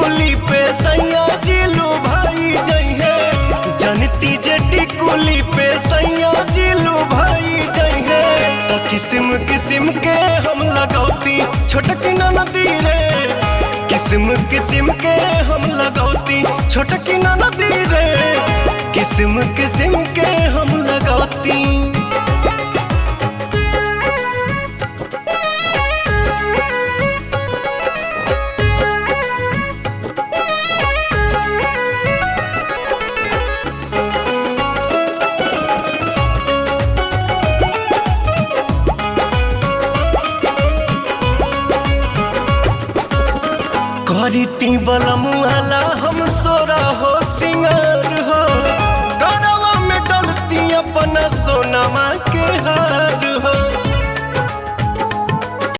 टिकुली पे सैया जिलू भाई जइहे। जनती जे टिकुली पे सैया जिलू भाई जइहे। तो किस्म किस्म के हम लगौती छोटकी ननदी रे। किस्म किस्म के हम लगौती छोटकी ननदी रे। किस्म किस्म के हम लगौती। करीती बलमुआला हम सोरा हो सिंगार हो। गरवा में डलती अपना सोनमा के हार